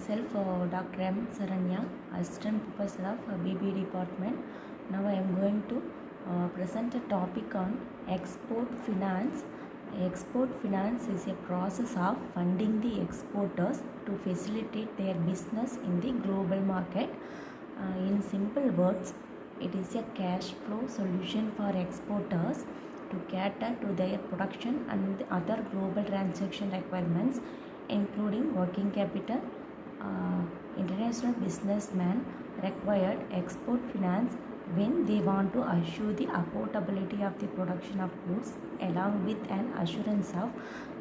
myself Dr.M.Saranya, Assistant Professor of BBA Department. Now I am going to present a topic on export finance. Export finance is a process of funding the exporters to facilitate their business in the global market. In simple words, it is a cash flow solution for exporters to cater to their production and other global transaction requirements, including working capital. International businessmen required export finance when they want to assure the affordability of the production of goods, along with an assurance of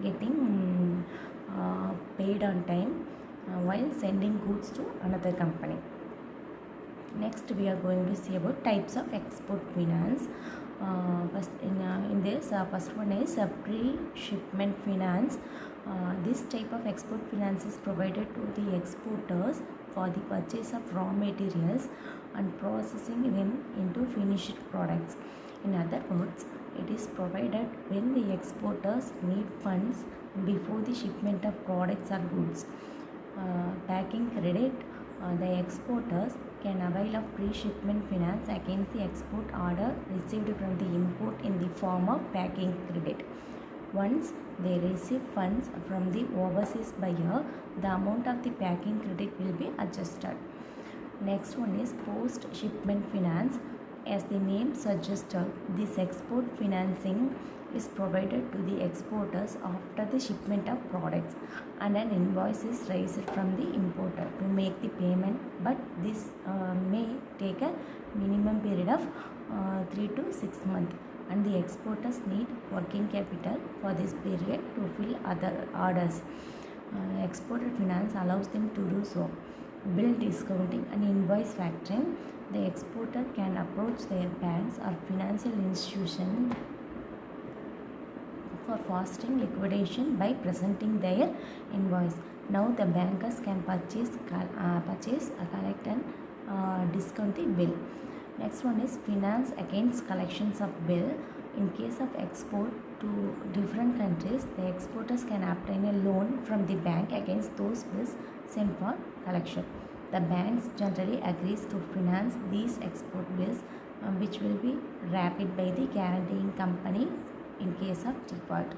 getting paid on time while sending goods to another company. Next, we are going to see about types of export finance. First one is pre-shipment finance. This type of export finance is provided to the exporters for the purchase of raw materials and processing them into finished products. In other words, it is provided when the exporters need funds before the shipment of products or goods. Packing credit. The exporters can avail of pre-shipment finance against the export order received from the import in the form of packing credit. Once they receive funds from the overseas buyer, the amount of the packing credit will be adjusted. Next one is post-shipment finance. As the name suggests, this export financing is provided to the exporters after the shipment of products, and an invoice is raised from the importer to make the payment, but this may take a minimum period of 3 to 6 months, and the exporters need working capital for this period to fill other orders. Exporter finance allows them to do so. Bill discounting and invoice factoring. The exporter can approach their banks or financial institutions for fostering liquidation by presenting their invoice. Now the bankers can purchase, collect and discount the bill. Next one is finance against collections of bill. In case of export to different countries, the exporters can obtain a loan from the bank against those bills sent for collection. The banks generally agrees to finance these export bills, which will be wrapped by the guaranteeing company in case of default.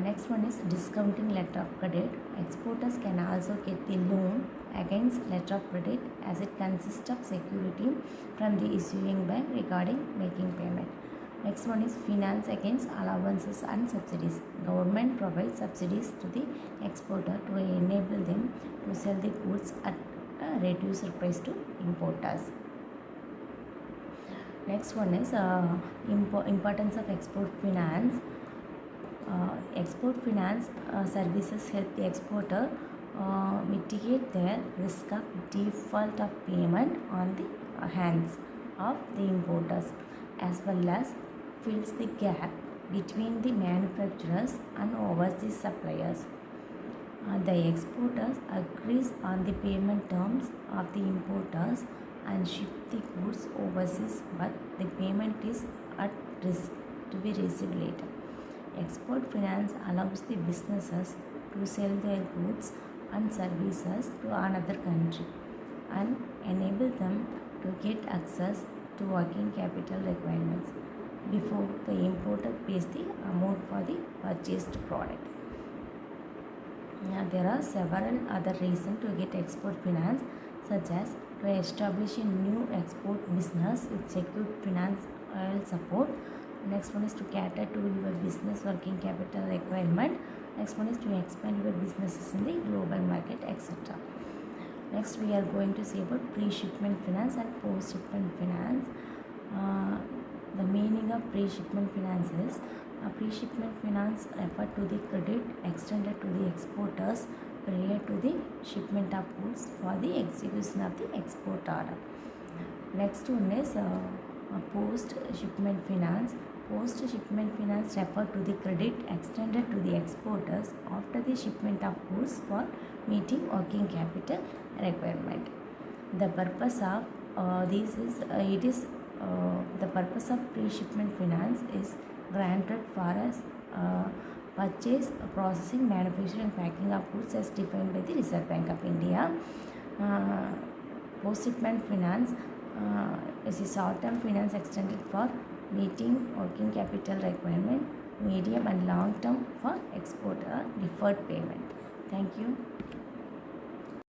Next one is discounting letter of credit. Exporters can also get the loan against letter of credit as it consists of security from the issuing bank regarding making payment. Next one is finance against allowances and subsidies. Government provides subsidies to the exporter to enable them to sell the goods at a reduced price to importers. Next one is importance of export finance. Export finance services help the exporter mitigate their risk of default of payment on the hands of the importers, as well as fills the gap between the manufacturers and overseas suppliers. The exporters agrees on the payment terms of the importers and ship the goods overseas, but the payment is at risk to be received later. Export finance allows the businesses to sell their goods and services to another country and enable them to get access to working capital requirements before the importer pays the amount for the purchased product. There are several other reasons to get export finance, such as to establish a new export business with secured financial support. Next one is to cater to your business working capital requirement. Next one is to expand your businesses in the global market, etc. Next, we are going to see about pre-shipment finance and post-shipment finance. The meaning of pre-shipment finance is pre-shipment finance refer to the credit extended to the exporters prior to the shipment of goods for the execution of the export order. Next one is post-shipment finance. Post-shipment finance refer to the credit extended to the exporters after the shipment of goods for meeting working capital requirement. The purpose of the purpose of pre-shipment finance is granted purchase, processing, manufacturing, and packing of goods as defined by the Reserve Bank of India. Post-shipment finance is a short-term finance extended for meeting working capital requirement, medium and long-term for export or deferred payment. Thank you.